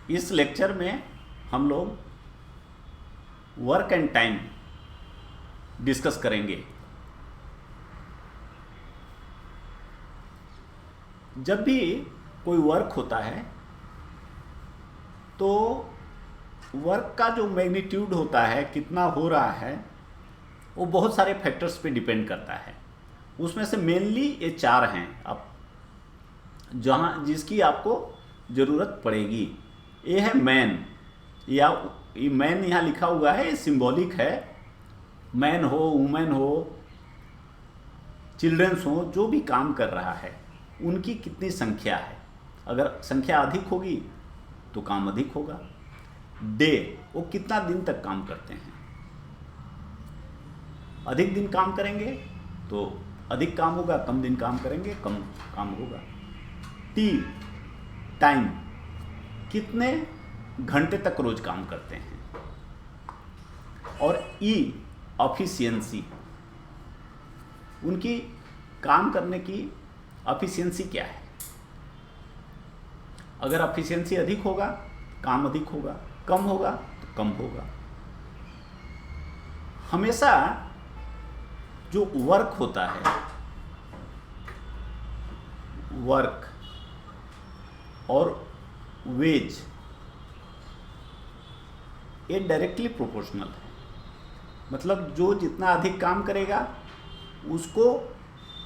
इस लेक्चर में हम लोग वर्क एंड टाइम डिस्कस करेंगे। जब भी कोई वर्क होता है तो वर्क का जो मैग्नीट्यूड होता है, कितना हो रहा है, वो बहुत सारे फैक्टर्स पे डिपेंड करता है। उसमें से मेनली ये चार हैं अब जहाँ जिसकी आपको ज़रूरत पड़ेगी। ये है मैन, या ये मैन यहाँ लिखा हुआ है, ये सिंबॉलिक है। मैन हो, वुमेन हो, चिल्ड्रंस हो, जो भी काम कर रहा है उनकी कितनी संख्या है। अगर संख्या अधिक होगी तो काम अधिक होगा। डे, वो कितना दिन तक काम करते हैं। अधिक दिन काम करेंगे तो अधिक काम होगा, कम दिन काम करेंगे कम काम होगा। टी, टाइम, कितने घंटे तक रोज काम करते हैं। और ई, एफिशिएंसी, उनकी काम करने की एफिशिएंसी क्या है। अगर एफिशिएंसी अधिक होगा काम अधिक होगा, कम होगा तो कम होगा। हमेशा जो वर्क होता है, वर्क और वेज, ये डायरेक्टली प्रोपोर्शनल है। मतलब जो जितना अधिक काम करेगा उसको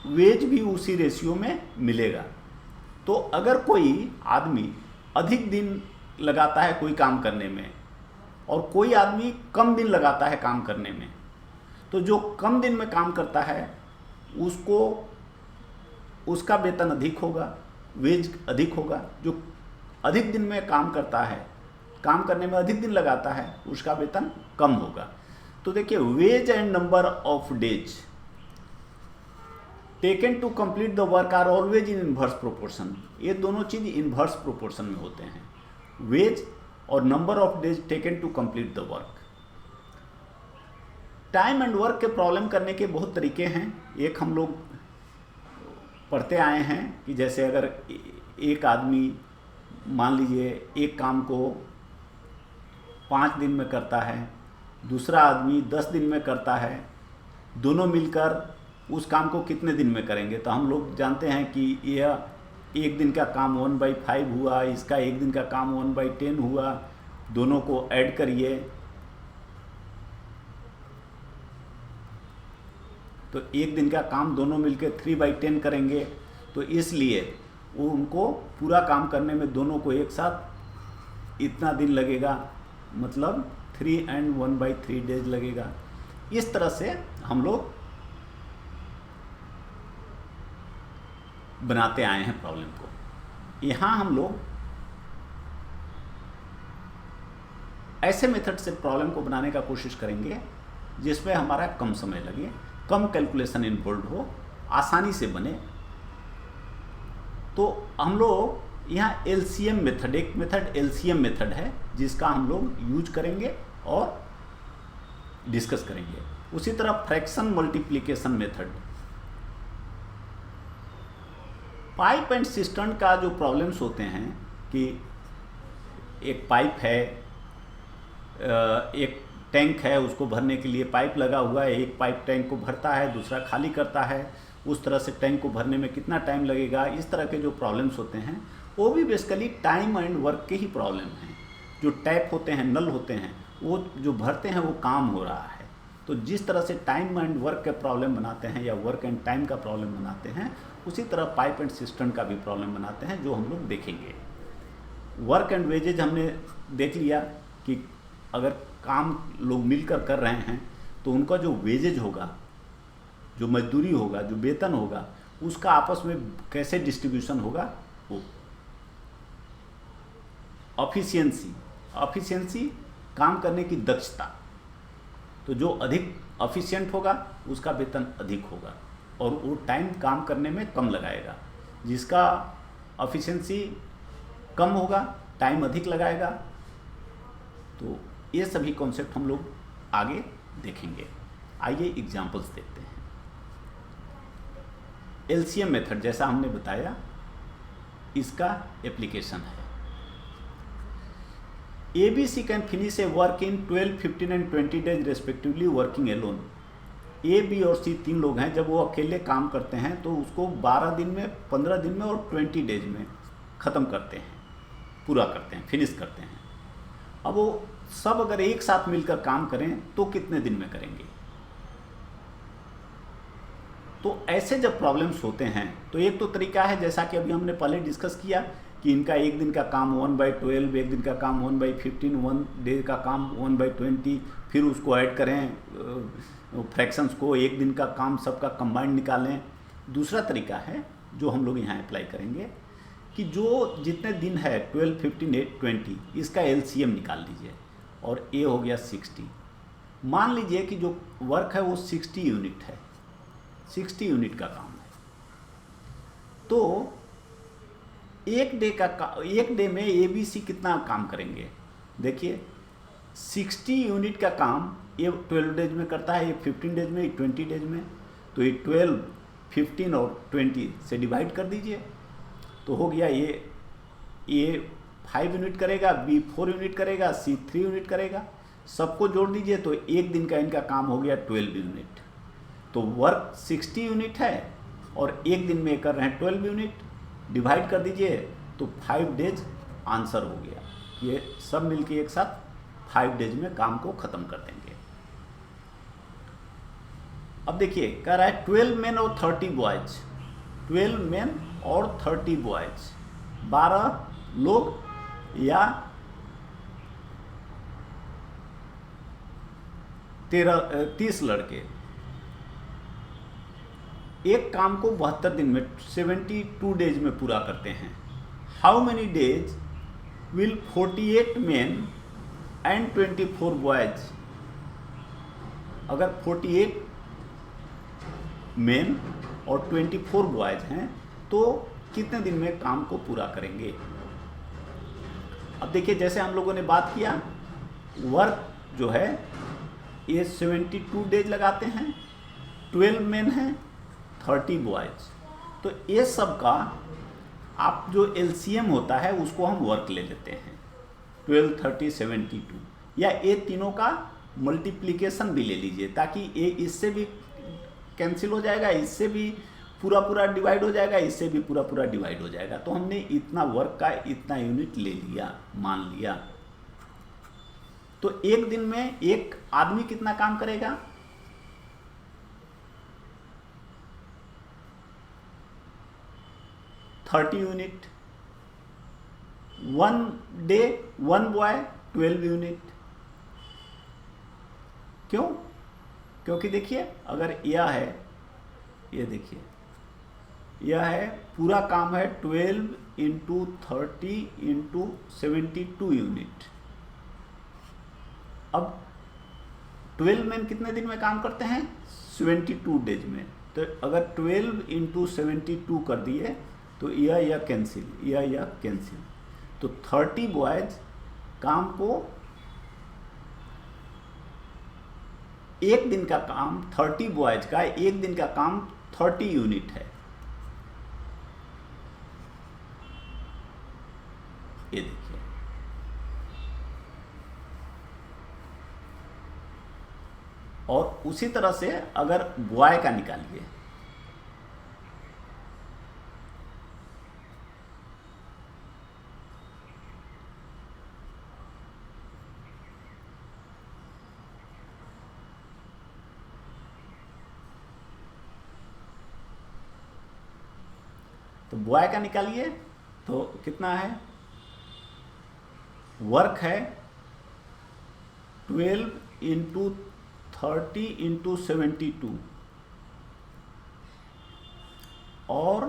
वेज भी उसी रेशियो में मिलेगा। तो अगर कोई आदमी अधिक दिन लगाता है कोई काम करने में और कोई आदमी कम दिन लगाता है काम करने में, तो जो कम दिन में काम करता है उसको उसका वेतन अधिक होगा, वेज अधिक होगा। जो अधिक दिन में काम करता है, काम करने में अधिक दिन लगाता है, उसका वेतन कम होगा। तो देखिए, wages and number of days taken to complete the work are always in inverse proportion. ये दोनों चीज इनवर्स प्रोपोर्शन में होते हैं, वेज और number of days taken to complete the work. Time and work के प्रॉब्लम करने के बहुत तरीके हैं। एक हम लोग पढ़ते आए हैं कि जैसे अगर एक आदमी मान लीजिए एक काम को 5 दिन में करता है, दूसरा आदमी 10 दिन में करता है, दोनों मिलकर उस काम को कितने दिन में करेंगे। तो हम लोग जानते हैं कि यह एक दिन का काम 1/5 हुआ, इसका एक दिन का काम 1/10 हुआ। दोनों को ऐड करिए तो एक दिन का काम दोनों मिलकर 3/10 करेंगे। तो इसलिए वो उनको पूरा काम करने में दोनों को एक साथ इतना दिन लगेगा, मतलब 3 and 1/3 डेज लगेगा। इस तरह से हम लोग बनाते आए हैं प्रॉब्लम को। यहाँ हम लोग ऐसे मेथड से प्रॉब्लम को बनाने का कोशिश करेंगे जिसमें हमारा कम समय लगे, कम कैलकुलेशन इन्वॉल्व हो, आसानी से बने। तो हम लोग यहाँ एलसीएम मेथड, एक मेथड एलसीएम मेथड है जिसका हम लोग यूज करेंगे और डिस्कस करेंगे। उसी तरह fraction multiplication method. Pipe and cistern का जो प्रॉब्लम्स होते हैं कि एक पाइप है, एक टैंक है, उसको भरने के लिए पाइप लगा हुआ है। एक पाइप टैंक को भरता है, दूसरा खाली करता है। उस तरह से टैंक को भरने में कितना टाइम लगेगा। इस तरह के जो प्रॉब्लम्स होते हैं वो भी बेसिकली टाइम एंड वर्क के ही प्रॉब्लम हैं। जो टैप होते हैं, नल होते हैं, वो जो भरते हैं वो काम हो रहा है। तो जिस तरह से टाइम एंड वर्क के प्रॉब्लम बनाते हैं या वर्क एंड टाइम का प्रॉब्लम बनाते हैं, उसी तरह पाइप एंड सिस्टम का भी प्रॉब्लम बनाते हैं, जो हम लोग देखेंगे। वर्क एंड वेजेज हमने देख लिया कि अगर काम लोग मिलकर कर रहे हैं तो उनका जो वेजेज होगा, जो मजदूरी होगा, जो वेतन होगा, उसका आपस में कैसे डिस्ट्रीब्यूशन होगा। वो एफिशिएंसी, एफिशिएंसी काम करने की दक्षता। तो जो अधिक एफिशिएंट होगा उसका वेतन अधिक होगा और वो टाइम काम करने में कम लगाएगा। जिसका एफिशिएंसी कम होगा टाइम अधिक लगाएगा। तो ये सभी कॉन्सेप्ट हम लोग आगे देखेंगे। आइए एग्जांपल्स देखते हैं। एलसीएम मेथड जैसा हमने बताया, इसका एप्लीकेशन है। ABC can finish a work in 12, 15 and 20 days respectively working alone. A, B और C 3 लोग हैं, जब वो अकेले काम करते हैं तो उसको 12 दिन में, 15 दिन में और 20 डेज में ख़त्म करते हैं, पूरा करते हैं, फिनिश करते हैं। अब वो सब अगर एक साथ मिलकर काम करें तो कितने दिन में करेंगे? तो ऐसे जब प्रॉब्लम्स होते हैं तो एक तो तरीका है, जैसा कि अभी हमने पहले डिस्कस किया, कि इनका एक दिन का काम 1/12, एक दिन का काम 1/15, 1 डे का काम 1/20, फिर उसको ऐड करें फ्रैक्शंस को, एक दिन का काम सबका कंबाइंड निकालें। दूसरा तरीका है जो हम लोग यहाँ अप्लाई करेंगे कि जो जितने दिन है 12, 15, 8, 20, इसका एलसीएम निकाल लीजिए और ए हो गया 60। मान लीजिए कि जो वर्क है वो 60 यूनिट है, 60 यूनिट का काम है, तो एक डे में ABC कितना काम करेंगे? देखिए 60 यूनिट का काम ये 12 डेज में करता है, ये 15 डेज में, 20 डेज में, तो ये 12, 15 और 20 से डिवाइड कर दीजिए तो हो गया ये 5 यूनिट करेगा, B 4 यूनिट करेगा, C 3 यूनिट करेगा, सबको जोड़ दीजिए तो एक दिन का इनका काम हो गया 12 यूनिट। तो वर्क 60 यूनिट है और एक दिन में कर रहे हैं 12 यूनिट, डिवाइड कर दीजिए तो 5 डेज आंसर हो गया। ये सब मिलके एक साथ 5 डेज में काम को ख़त्म कर देंगे। अब देखिए कह रहा है 12 मेन और 30 बॉयज, 12 मेन और 30 बॉयज, 12 लोग या 30 लड़के एक काम को 72 दिन में 72 डेज में पूरा करते हैं। How many days will 48 main and 24 boys, अगर 48 मेन और 24 बॉयज हैं तो कितने दिन में काम को पूरा करेंगे? अब देखिए जैसे हम लोगों ने बात किया, वर्क जो है ये 72 डेज लगाते हैं, 12 मेन हैं, 30 बॉयज, तो ये सब का आप जो एलसीएम होता है उसको हम वर्क ले लेते हैं 12, 30, 72, या ये तीनों का मल्टीप्लिकेशन भी ले लीजिए ताकि ये इससे भी कैंसिल हो जाएगा, इससे भी पूरा डिवाइड हो जाएगा, इससे भी पूरा डिवाइड हो जाएगा। तो हमने इतना वर्क का इतना यूनिट ले लिया, मान लिया। तो एक दिन में एक आदमी कितना काम करेगा? 30 यूनिट, 1 डे 1 बॉय 12 यूनिट। क्यों? क्योंकि देखिए अगर यह है, ये देखिए यह है पूरा काम है 12 × 30 × 72 यूनिट। अब 12 मैन कितने दिन में काम करते हैं? 72 डेज में। तो अगर 12 × 72 कर दिए तो यह कैंसिल, यह कैंसिल, तो 30 बॉयज काम को एक दिन का काम 30 बॉयज का एक दिन का काम 30 यूनिट है। ये देखिए और उसी तरह से अगर बॉय का निकालिए, तो बॉय का निकालिए तो कितना है? वर्क है 12 × 30 × 72 और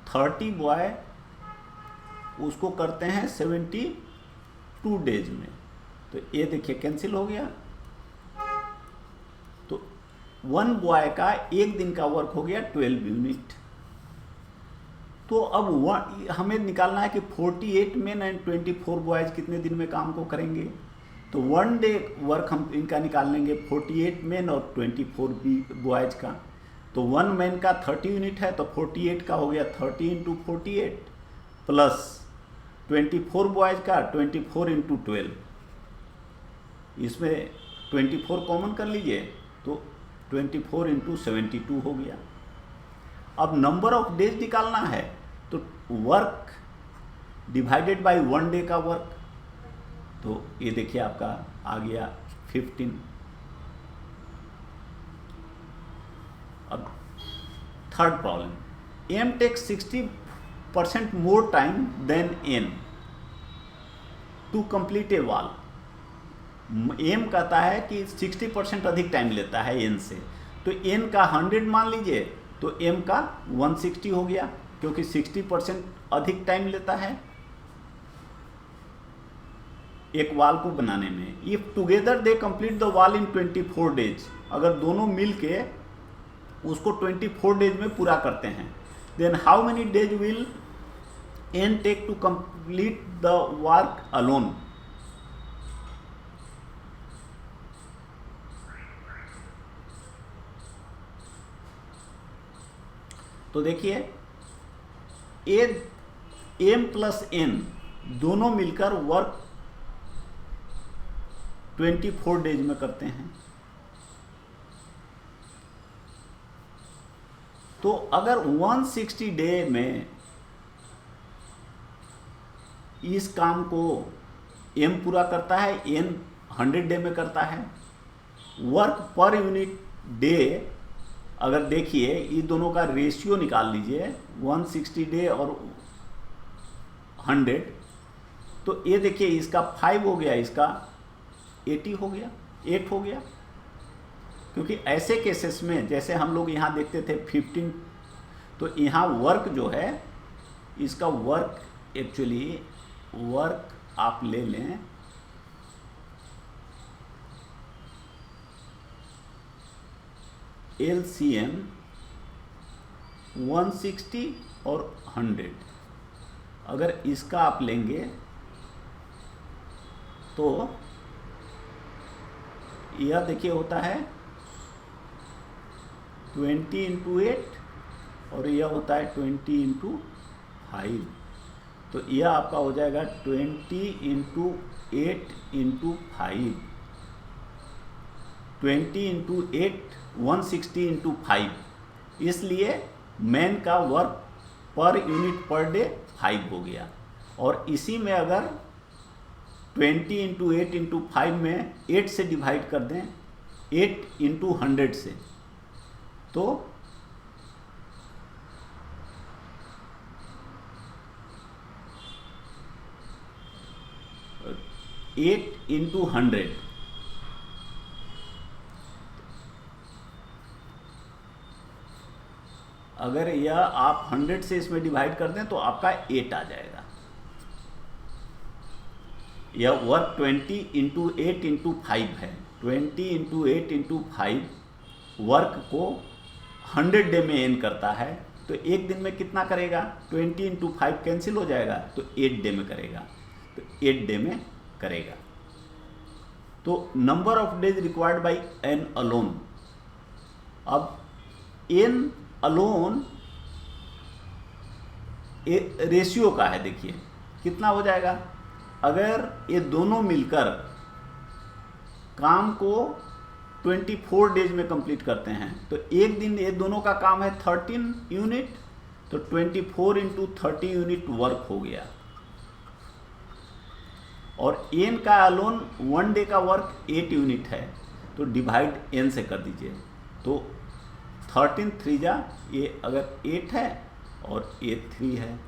30 बॉय उसको करते हैं 72 डेज में। तो ये देखिए कैंसिल हो गया। तो 1 बॉय का एक दिन का वर्क हो गया 12 यूनिट। तो अब हमें निकालना है कि 48 मेन एंड 24 बॉयज कितने दिन में काम को करेंगे। तो 1 डे वर्क हम इनका निकाल लेंगे 48 मेन और 24 बॉयज का। तो 1 मैन का 30 यूनिट है तो 48 का हो गया 30 × 48 प्लस 24 बॉयज़ का 24 इंटू 12, इसमें 24 कॉमन कर लीजिए तो 24 इंटू 72 हो गया। अब नंबर ऑफ डेज निकालना है तो वर्क डिवाइडेड बाय 1 डे का वर्क, तो ये देखिए आपका आ गया 15। अब third problem, M takes 60% more time than N to complete a wall. M कहता है कि 60% अधिक टाइम लेता है एन से, तो एन का 100 मान लीजिए तो एम का 160 हो गया, क्योंकि 60% अधिक टाइम लेता है एक वॉल को बनाने में। If together they complete the wall in 24 days, अगर दोनों मिल के उसको 24 डेज में पूरा करते हैं, then how many days will N take to complete the work alone. तो देखिए एम प्लस एन दोनों मिलकर वर्क 24 डेज में करते हैं। तो अगर 160 डे में इस काम को एम पूरा करता है, एन 100 डे में करता है। वर्क पर यूनिट डे अगर देखिए ये दोनों का रेशियो निकाल लीजिए 160 डे और 100, तो ये देखिए इसका 5 हो गया, इसका 80 हो गया, 8 हो गया। क्योंकि ऐसे केसेस में जैसे हम लोग यहाँ देखते थे 15, तो यहाँ वर्क जो है इसका वर्क एक्चुअली वर्क आप ले लें LCM 160 और 100, अगर इसका आप लेंगे तो यह देखिए होता है 20 इंटू 8 और यह होता है 20 इंटू 5, तो यह आपका हो जाएगा 20 इंटू 8 इंटू 5, 20 इंटू 8 160 इंटू 5, इसलिए मैन का work per unit per day 5 हो गया। और इसी में अगर 20 इंटू 8 इंटू 5 में 8 से डिवाइड कर दें 8 इंटू 100 से, तो एट इंटू 100, अगर यह आप 100 से इसमें डिवाइड कर दें तो आपका 8 आ जाएगा। यह वर्क 20 इंटू 8 इंटू 5 है, 20 इंटू 8 इंटू 5 वर्क को 100 डे में एन करता है, तो एक दिन में कितना करेगा? 20 इंटू 5 कैंसिल हो जाएगा तो 8 डे में करेगा, तो 8 डे में करेगा। तो number of days required by N alone, अब एन अलोन रेशियो का है, देखिए कितना हो जाएगा। अगर ये दोनों मिलकर काम को 24 डेज में कंप्लीट करते हैं तो एक दिन ये दोनों का काम है 13 यूनिट, तो 24 इंटू 30 यूनिट वर्क हो गया। और एन का अलोन 1 डे का वर्क 8 यूनिट है, तो डिवाइड एन से कर दीजिए, तो 13 3 जा, ये अगर 8 है और ये 3 है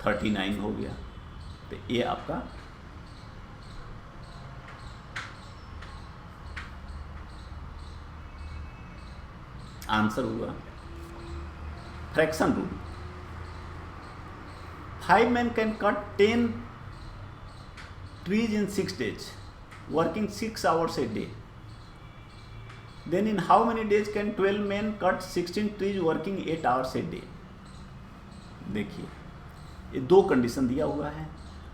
39 हो गया। तो ये आपका आंसर हुआ। Fraction rule, 5 men can cut 10 trees in 6 days, working 6 hours a day. Then in how many days can 12 men cut 16 trees working 8 hours a day? देखिए ये दो कंडीशन दिया हुआ है।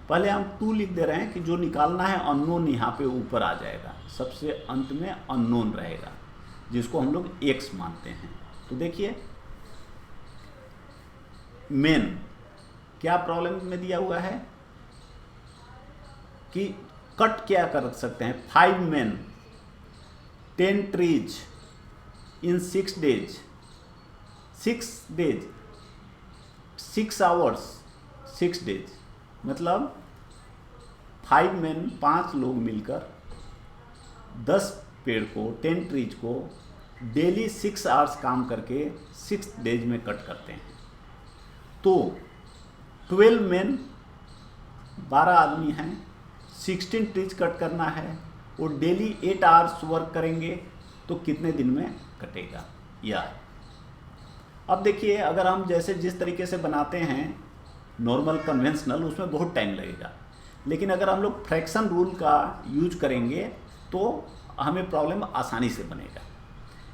पहले हम 2 लिख दे रहे हैं कि जो निकालना है अननोन यहाँ पे ऊपर आ जाएगा, सबसे अंत में अननोन रहेगा जिसको हम लोग x मानते हैं। तो देखिए मेन क्या प्रॉब्लम में दिया हुआ है कि कट क्या कर सकते हैं, 5 men 10 trees in 6 days, 6 hours 6 days, मतलब 5 men 5 लोग मिलकर 10 पेड़ को 10 ट्रीज को डेली 6 आवर्स काम करके 6 डेज में कट करते हैं। तो 12 men 12 आदमी हैं, 16 ट्रीज कट करना है, वो डेली 8 आवर्स वर्क करेंगे तो कितने दिन में कटेगा। या अब देखिए, अगर हम जैसे जिस तरीके से बनाते हैं नॉर्मल कन्वेंशनल, उसमें बहुत टाइम लगेगा, लेकिन अगर हम लोग फ्रैक्शन रूल का यूज करेंगे तो हमें प्रॉब्लम आसानी से बनेगा।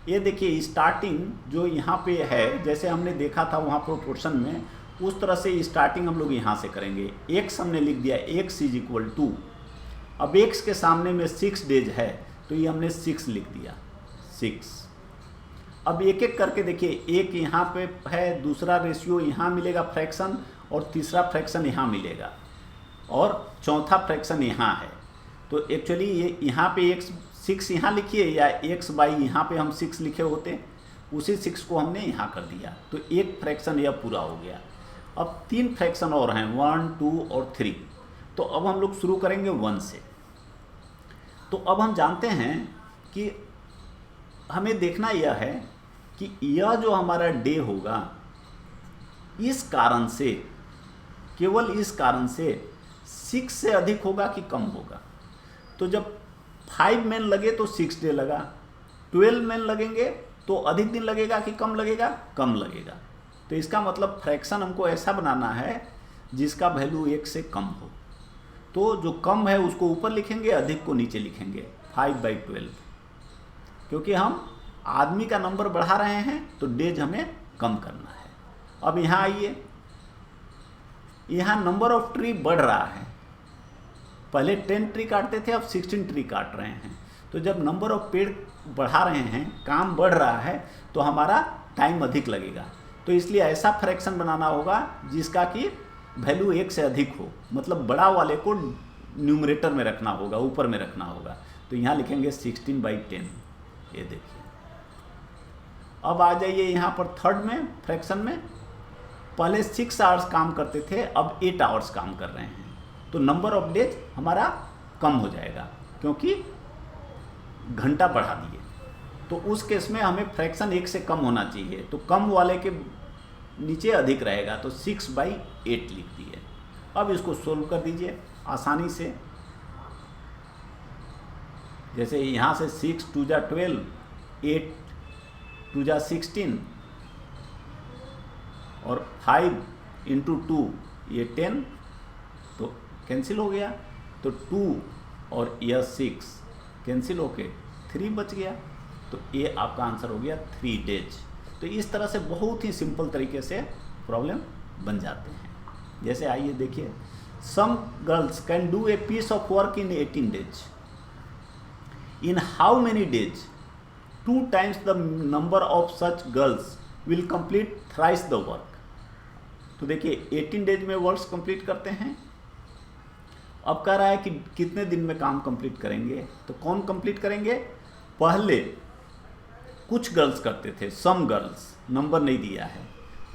ये देखिए स्टार्टिंग जो यहाँ पे है, जैसे हमने देखा था वहाँ प्रोपोर्शन में, उस तरह से स्टार्टिंग हम लोग यहाँ से करेंगे। x हमने लिख दिया x इज इक्वल टू, अब x के सामने में 6 डेज है तो ये हमने 6 लिख दिया 6। अब एक एक करके देखिए, एक यहाँ पे है, दूसरा रेशियो यहाँ मिलेगा फ्रैक्शन, और तीसरा फ्रैक्शन यहाँ मिलेगा, और चौथा फ्रैक्शन यहाँ है। तो एक्चुअली ये यहाँ पे 6 यहाँ लिखिए, या x बाई यहाँ पे हम 6 लिखे होते, उसी 6 को हमने यहाँ कर दिया, तो एक फ्रैक्शन यह पूरा हो गया। अब 3 फ्रैक्शन और हैं, 1 2 और 3। तो अब हम लोग शुरू करेंगे 1 से। तो अब हम जानते हैं कि हमें देखना यह है कि यह जो हमारा डे होगा, इस कारण से, केवल इस कारण से 6 से अधिक होगा कि कम होगा। तो जब 5 men लगे तो 6 डे लगा, 12 men लगेंगे तो अधिक दिन लगेगा कि कम लगेगा, कम लगेगा। तो इसका मतलब फ्रैक्शन हमको ऐसा बनाना है जिसका वैल्यू 1 से कम हो। तो जो कम है उसको ऊपर लिखेंगे, अधिक को नीचे लिखेंगे, 5/12, क्योंकि हम आदमी का नंबर बढ़ा रहे हैं तो डेज हमें कम करना है। अब यहाँ आइए, यहाँ नंबर ऑफ ट्री बढ़ रहा है, पहले 10 ट्री काटते थे, अब 16 ट्री काट रहे हैं। तो जब नंबर ऑफ पेड़ बढ़ा रहे हैं, काम बढ़ रहा है, तो हमारा टाइम अधिक लगेगा। तो इसलिए ऐसा फ्रैक्शन बनाना होगा जिसका कि वैल्यू 1 से अधिक हो, मतलब बड़ा वाले को न्यूमरेटर में रखना होगा, ऊपर में रखना होगा। तो यहाँ लिखेंगे 16/10। ये देखिए, अब आ जाइए यहाँ पर थर्ड में, फ्रैक्शन में, पहले 6 आवर्स काम करते थे, अब 8 आवर्स काम कर रहे हैं, तो नंबर ऑफ डेज हमारा कम हो जाएगा क्योंकि घंटा बढ़ा दिए। तो उस केस में हमें फ्रैक्शन 1 से कम होना चाहिए, तो कम वाले के नीचे अधिक रहेगा, तो 6/8 लिख दिए। अब इसको सोल्व कर दीजिए आसानी से, जैसे यहाँ से 6 2 जा 12, 8 2 जा 16, और 5 × 2 ये 10, तो कैंसिल हो गया, तो 2 और यह 6 कैंसिल होके 3 बच गया। तो ये आपका आंसर हो गया 3 डेज। तो इस तरह से बहुत ही सिंपल तरीके से प्रॉब्लम बन जाते हैं। जैसे आइए देखिए, some girls can do a piece of work in 18 days. In how many days 2 times the number of such girls will complete thrice the work. तो देखिए 18 डेज में वर्क्स कंप्लीट करते हैं। अब कह रहा है कि कितने दिन में काम कंप्लीट करेंगे, तो कौन कंप्लीट करेंगे, पहले कुछ गर्ल्स करते थे, सम गर्ल्स, नंबर नहीं दिया है,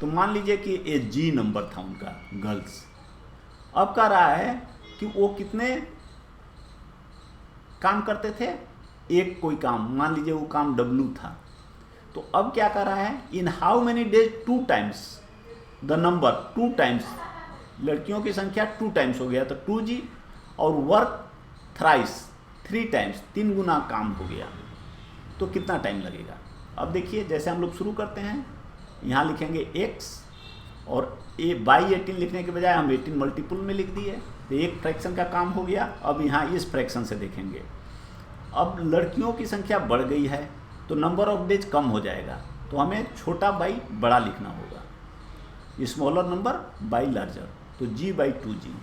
तो मान लीजिए कि ये जी नंबर था उनका, गर्ल्स। अब कह रहा है कि वो कितने काम करते थे, एक कोई काम, मान लीजिए वो काम W था। तो अब क्या कर रहा है, इन how many days 2 times the number, 2 times, लड़कियों की संख्या 2 times हो गया तो 2G, और वर्क थ्राइस 3 times, 3 गुना काम हो गया, तो कितना टाइम लगेगा। अब देखिए, जैसे हम लोग शुरू करते हैं, यहाँ लिखेंगे x, और A/18 लिखने के बजाय हम 18 मल्टीपल में लिख दिए, तो एक फ्रैक्शन का काम हो गया। अब यहाँ इस फ्रैक्शन से देखेंगे, अब लड़कियों की संख्या बढ़ गई है तो नंबर ऑफ डेज कम हो जाएगा, तो हमें छोटा बाई बड़ा लिखना होगा, स्मॉलर नंबर बाई लार्जर, तो G/2G।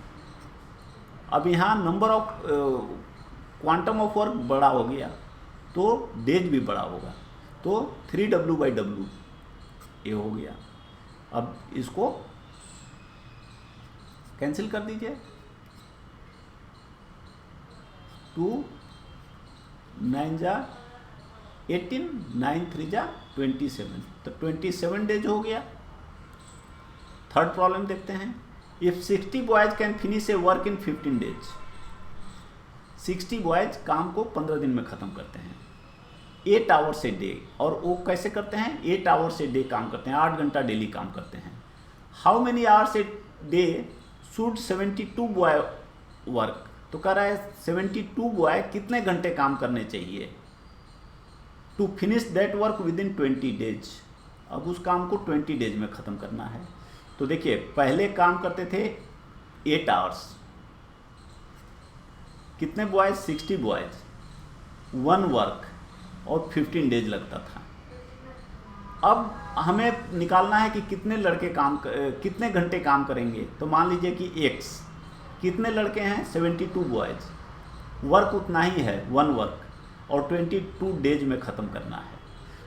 अब यहाँ number of quantum of work बड़ा हो गया तो डेज भी बड़ा होगा, तो 3W/W ये हो गया। अब इसको कैंसिल कर दीजिए। 2 9 जा 18, 9 3 जा 27, तो 27 डेज हो गया। थर्ड प्रॉब्लम देखते हैं। If 60 boys can finish a work in 15 days, 60 boys काम को 15 दिन में ख़त्म करते हैं 8 आवर्स ए डे, और वो कैसे करते हैं? 8 आवर्स ए डे काम करते हैं, 8 घंटा डेली काम करते हैं। How many hours a day should 72 boy work, तो कह रहा है 72 बॉय कितने घंटे काम करने चाहिए to finish that work within 20 days. अब उस काम को 20 डेज में ख़त्म करना है। तो देखिए पहले काम करते थे 8 आवर्स, कितने बॉयज? 60 बॉयज, 1 वर्क, और 15 डेज लगता था। अब हमें निकालना है कि कितने लड़के कितने घंटे काम करेंगे। तो मान लीजिए कि x कितने लड़के हैं? 72 बॉयज, वर्क उतना ही है 1 वर्क, और 22 डेज में ख़त्म करना है।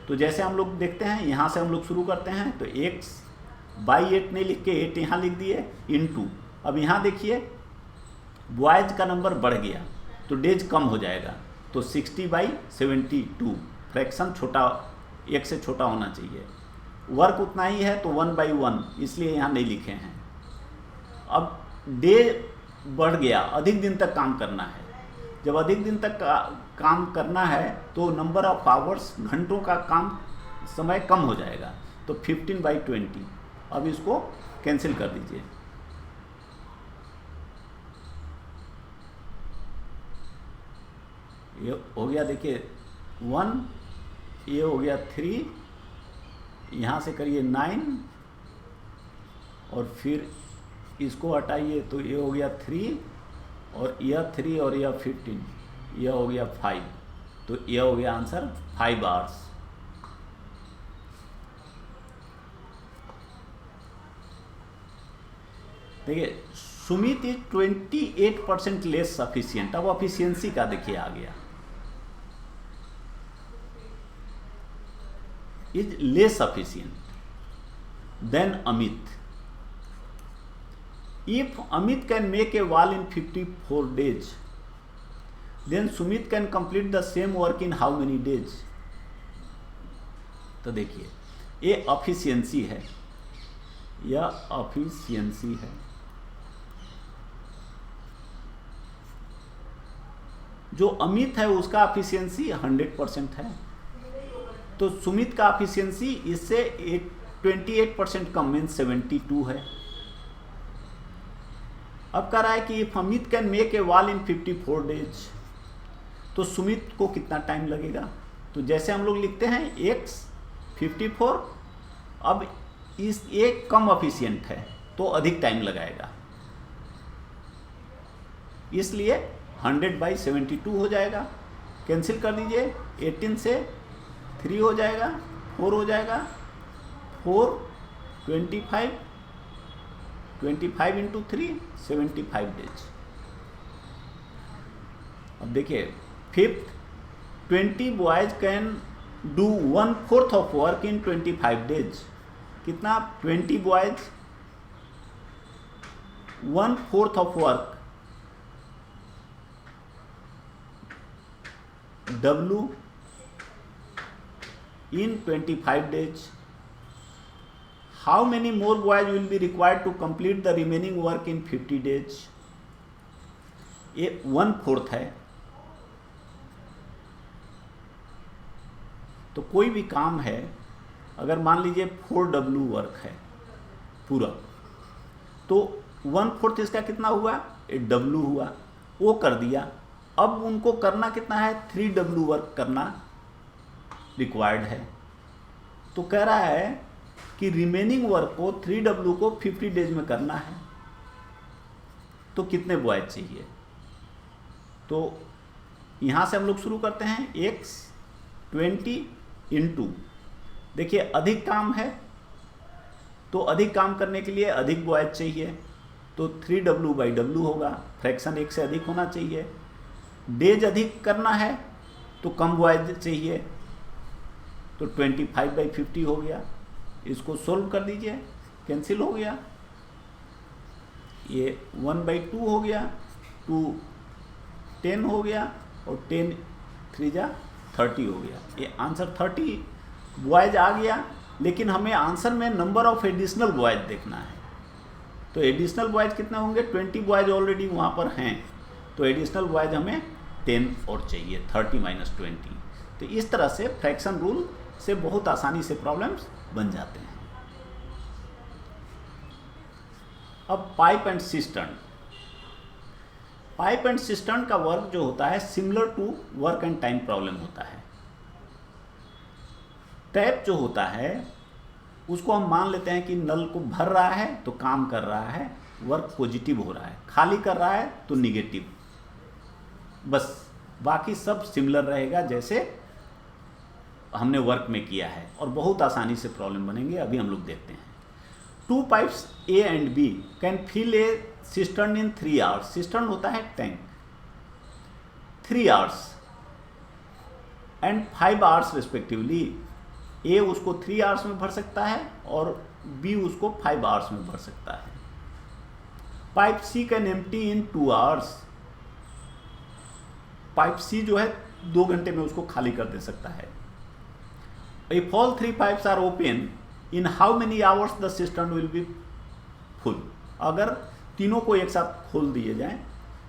तो जैसे हम लोग देखते हैं, यहाँ से हम लोग शुरू करते हैं। तो x बाई 8 नहीं लिख के 8 यहाँ लिख दिए इनटू, अब यहाँ देखिए बॉयज का नंबर बढ़ गया तो डेज कम हो जाएगा, तो 60/72, फ्रैक्शन छोटा, 1 से छोटा होना चाहिए। वर्क उतना ही है तो 1/1, इसलिए यहाँ नहीं लिखे हैं। अब डे बढ़ गया, अधिक दिन तक काम करना है। जब अधिक दिन तक काम करना है तो नंबर ऑफ आवर्स, घंटों का काम समय कम हो जाएगा, तो 15/20। अब इसको कैंसिल कर दीजिए। ये हो गया, देखिए 1, ये हो गया 3, यहाँ से करिए 9, और फिर इसको हटाइए तो ये हो गया 3, और यह 3 और यह 15, यह हो गया 5, तो यह हो गया आंसर 5 आवर्स। देखिए सुमित इज 28% लेस सफिशियंट। अब एफिशिएंसी का देखिए आ गया, is less sufficient than Amit. If Amit can make a wall in 54 days, then Sumit can complete the same work in how many days. तो देखिए ये एफिशिएंसी है, यह एफिशिएंसी है। जो अमित है उसका एफिशिएंसी 100% है, तो सुमित का एफिशिएंसी इससे 28% कम, मीन्स 72 है। अब कह रहा है कि if Amit can make a wall in 54 days, तो सुमित को कितना टाइम लगेगा? तो जैसे हम लोग लिखते हैं x 54, अब इस एक कम एफिशिएंट है तो अधिक टाइम लगाएगा, इसलिए 100/72 हो जाएगा। कैंसिल कर दीजिए, 18 से 3 हो जाएगा, 4 हो जाएगा, 4 25, 25 इंटू 3 75 डेज। अब देखिए fifth, 20 boys can do 1/4 of work in 25 days. कितना? 20 boys 1/4 of work, W in 25 days. How many more boys will be required to complete the remaining work in 50 days? ये 1/4 है, तो कोई भी काम है, अगर मान लीजिए 4W वर्क है पूरा, तो 1/4 इसका कितना हुआ? 8W हुआ, वो कर दिया। अब उनको करना कितना है? 3W वर्क करना रिक्वायर्ड है। तो कह रहा है कि रिमेनिंग वर्क को 3W को 50 डेज में करना है, तो कितने बॉयज चाहिए? तो यहाँ से हम लोग शुरू करते हैं, x 20 इंटू, देखिए अधिक काम है तो अधिक काम करने के लिए अधिक बॉयज चाहिए, तो 3W/W होगा, फ्रैक्शन 1 से अधिक होना चाहिए। डेज अधिक करना है तो कम बॉयज चाहिए, तो 25/50 हो गया। इसको सोल्व कर दीजिए, कैंसिल हो गया। ये 1/2 हो गया, 2 10 हो गया और 10 3 जा 30 हो गया। ये आंसर 30 बॉयज आ गया, लेकिन हमें आंसर में नंबर ऑफ एडिशनल बॉयज देखना है। तो एडिशनल बॉयज कितने होंगे? 20 बॉयज ऑलरेडी वहाँ पर हैं, तो एडिशनल बॉयज हमें 10 और चाहिए, 30 - 20। तो इस तरह से फ्रैक्शन रूल से बहुत आसानी से प्रॉब्लम्स बन जाते हैं। अब pipe and cistern. Pipe and cistern का वर्क जो होता है similar to work and time problem होता है। टैप जो होता है उसको हम मान लेते हैं कि नल को भर रहा है तो काम कर रहा है, वर्क पॉजिटिव हो रहा है, खाली कर रहा है तो निगेटिव, बस बाकी सब सिमिलर रहेगा जैसे हमने वर्क में किया है, और बहुत आसानी से प्रॉब्लम बनेंगे। अभी हम लोग देखते हैं। 2 pipes A and B can fill a cistern in 3 hours. Cistern होता है tank, 3 hours and 5 hours respectively. A उसको 3 आवर्स में भर सकता है और बी उसको 5 आवर्स में भर सकता है। Pipe C can empty in 2 hours. Pipe C जो है 2 घंटे में उसको खाली कर दे सकता है। If all 3 pipes are open in how many hours the cistern will be full. अगर तीनों को एक साथ खोल दिए जाएं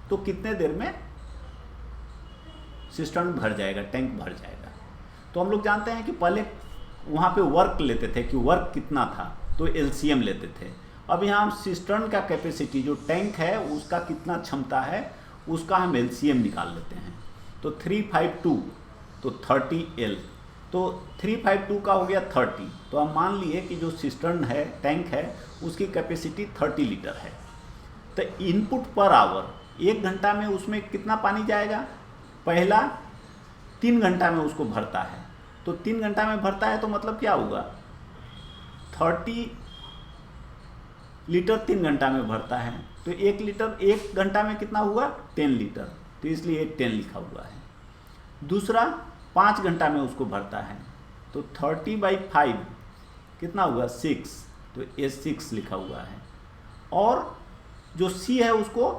तो कितने देर में सिस्टर्न भर जाएगा, टैंक भर जाएगा। तो हम लोग जानते हैं कि पहले वहाँ पे वर्क लेते थे कि वर्क कितना था, तो एलसीएम लेते थे। अब यहाँ हम सिस्टर्न का कैपेसिटी जो टैंक है उसका कितना क्षमता है उसका हम एलसीएम निकाल लेते हैं। तो 352 तो 30L, तो 352 का हो गया 30। तो हम मान लिए कि जो सिस्टर्न है, टैंक है, उसकी कैपेसिटी 30 लीटर है। तो इनपुट पर आवर 1 घंटा में उसमें कितना पानी जाएगा? पहला 3 घंटा में उसको भरता है, तो 3 घंटा में भरता है तो मतलब क्या होगा? 30 लीटर 3 घंटा में भरता है, तो 1 लीटर 1 घंटा में कितना हुआ? 10 लीटर, तो इसलिए 10 लिखा हुआ है। दूसरा 5 घंटा में उसको भरता है, तो 30/5 कितना हुआ? 6, तो ये 6 लिखा हुआ है। और जो सी है उसको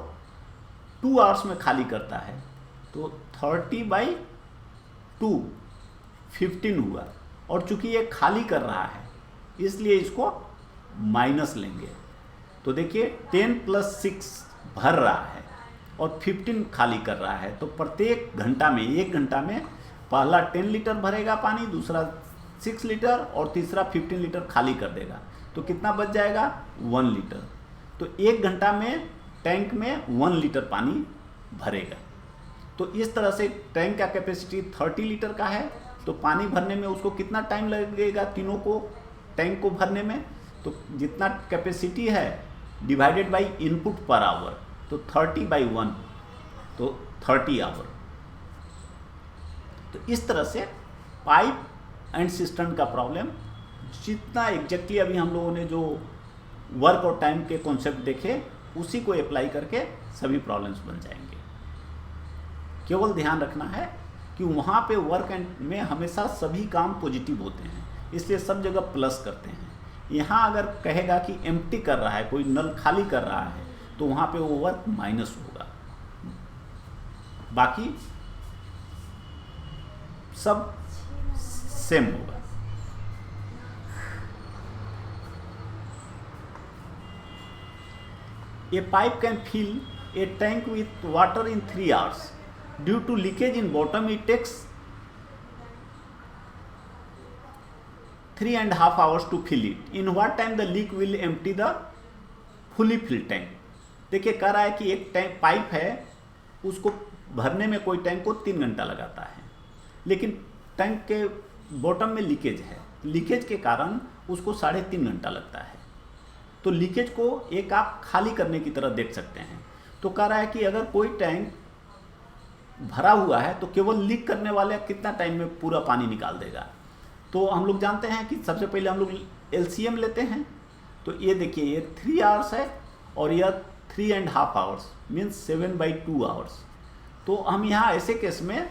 2 आवर्स में खाली करता है, तो 30/2 15 हुआ। और चूंकि ये खाली कर रहा है इसलिए इसको माइनस लेंगे। तो देखिए 10 + 6 भर रहा है और 15 खाली कर रहा है, तो प्रत्येक घंटा में 1 घंटा में पहला 10 लीटर भरेगा पानी, दूसरा 6 लीटर और तीसरा 15 लीटर खाली कर देगा। तो कितना बच जाएगा? 1 लीटर। तो 1 घंटा में टैंक में 1 लीटर पानी भरेगा। तो इस तरह से टैंक का कैपेसिटी 30 लीटर का है, तो पानी भरने में उसको कितना टाइम लगेगा? तीनों को टैंक को भरने में, तो जितना कैपेसिटी है divided by input per hour, तो 30/1, तो 30 आवर। तो इस तरह से पाइप एंड सिस्टर्न का प्रॉब्लम जितना एग्जैक्टली अभी हम लोगों ने जो वर्क और टाइम के कॉन्सेप्ट देखे उसी को अप्लाई करके सभी प्रॉब्लम्स बन जाएंगे। केवल ध्यान रखना है कि वहाँ पे वर्क एंड में हमेशा सभी काम पॉजिटिव होते हैं, इसलिए सब जगह प्लस करते हैं। यहाँ अगर कहेगा कि एम्प्टी कर रहा है, कोई नल खाली कर रहा है, तो वहाँ पे वो वर्क माइनस होगा, बाकी सब सेम होगा। A pipe can fill a tank with water in 3 hours. Due to leakage in bottom, it takes 3.5 hours to fill it. In what time the leak will empty the fully filled tank? देखिए कह रहा है कि एक tank pipe है, उसको भरने में कोई टैंक को 3 घंटा लगाता है, लेकिन टैंक के बॉटम में लीकेज है, लीकेज के कारण उसको 3.5 घंटा लगता है। तो लीकेज को एक आप खाली करने की तरह देख सकते हैं। तो कह रहा है कि अगर कोई टैंक भरा हुआ है तो केवल लीक करने वाले कितना टाइम में पूरा पानी निकाल देगा। तो हम लोग जानते हैं कि सबसे पहले हम लोग एलसीएम लेते हैं। तो ये देखिए ये 3 आवर्स है और यह 3.5 आवर्स मीन्स 7/2 आवर्स। तो हम यहाँ ऐसे केस में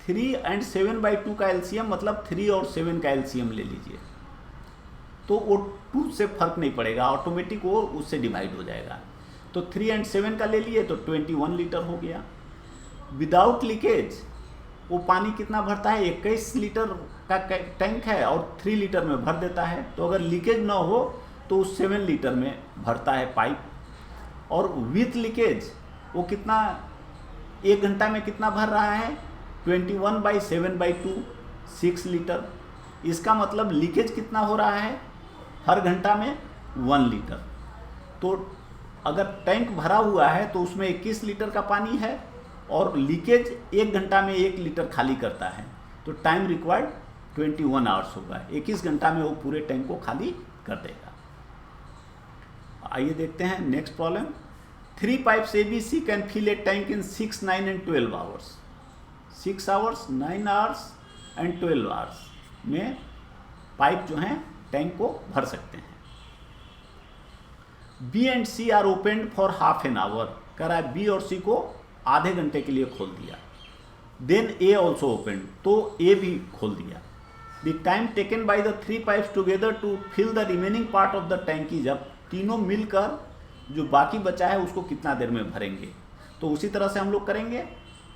3 और 7/2 का एलसीएम मतलब 3 और 7 का एलसीएम ले लीजिए, तो वो 2 से फर्क नहीं पड़ेगा, ऑटोमेटिक वो उससे डिवाइड हो जाएगा। तो 3 and 7 का ले लिए तो 21 लीटर हो गया। विदाउट लीकेज वो पानी कितना भरता है, 21 लीटर का टैंक है और 3 लीटर में भर देता है। तो अगर लीकेज ना हो तो उस 7 लीटर में भरता है पाइप। और विथ लीकेज वो कितना, 1 घंटा में कितना भर रहा है, 21/7/2 6 लीटर। इसका मतलब लीकेज कितना हो रहा है, हर घंटा में 1 लीटर। तो अगर टैंक भरा हुआ है तो उसमें 21 लीटर का पानी है और लीकेज 1 घंटा में 1 लीटर खाली करता है, तो टाइम रिक्वायर्ड 21 आवर्स होगा। 21 घंटा में वो पूरे टैंक को खाली कर देगा। आइए देखते हैं next problem. 3 pipes ABC can fill a tank in 6, 9 and 12 hours. 6 hours, 9 hours and 12 hours में पाइप जो हैं टैंक को भर सकते हैं। B and C are open for half an hour, कह रहा है बी और सी को आधे घंटे के लिए खोल दिया। देन ए ऑल्सो ओपन, तो ए भी खोल दिया। The time taken by the 3 pipes together to fill the remaining part of the tank is, अब तीनों मिलकर जो बाकी बचा है उसको कितना देर में भरेंगे। तो उसी तरह से हम लोग करेंगे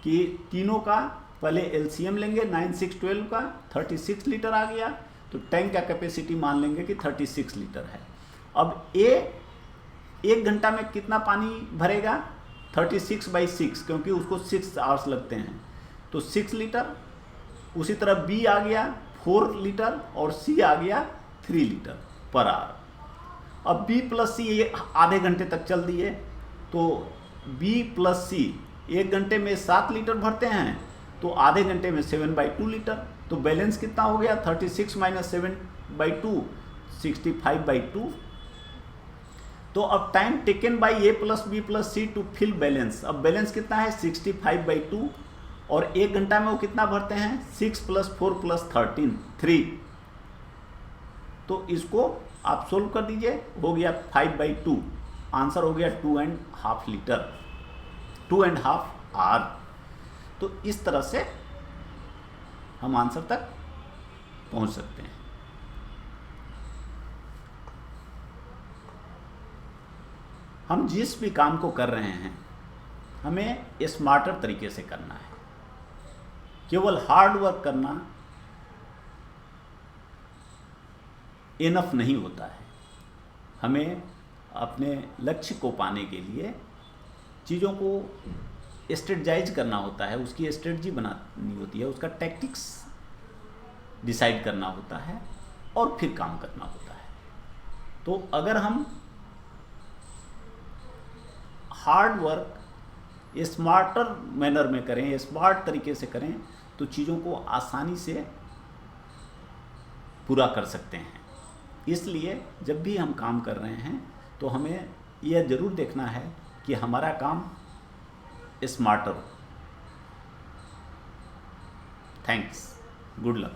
कि तीनों का पहले एलसीएम लेंगे, 9, 6, 12 का 36 लीटर आ गया, तो टैंक का कैपेसिटी मान लेंगे कि 36 लीटर है। अब ए 1 घंटा में कितना पानी भरेगा, 36/6, क्योंकि उसको 6 आवर्स लगते हैं, तो 6 लीटर। उसी तरह बी आ गया 4 लीटर और सी आ गया 3 लीटर पर आवर। अब बी प्लस सी ये आधे घंटे तक चल दिए, तो बी प्लस सी 1 घंटे में 7 लीटर भरते हैं, तो आधे घंटे में 7/2 लीटर। तो बैलेंस कितना हो गया, 36 - 7/2 65/2। तो अब time taken by A plus B plus C to fill balance, अब बैलेंस कितना है 65/2 और 1 घंटा में वो कितना भरते हैं 6 + 4 + 13 3। तो इसको आप सोल्व कर दीजिए, हो गया 5/2, आंसर हो गया 2.5 लीटर, 2.5 आवर। तो इस तरह से हम आंसर तक पहुंच सकते हैं। हम जिस भी काम को कर रहे हैं हमें स्मार्टर तरीके से करना है। केवल हार्ड वर्क करना इनफ नहीं होता है। हमें अपने लक्ष्य को पाने के लिए चीज़ों को स्ट्रेटजाइज करना होता है, उसकी स्ट्रेटजी बनानी होती है, उसका टैक्टिक्स डिसाइड करना होता है और फिर काम करना होता है। तो अगर हम हार्ड वर्क स्मार्टर मैनर में करें, स्मार्ट तरीके से करें, तो चीज़ों को आसानी से पूरा कर सकते हैं। इसलिए जब भी हम काम कर रहे हैं तो हमें यह ज़रूर देखना है कि हमारा काम स्मार्टर हो। Thanks, good luck.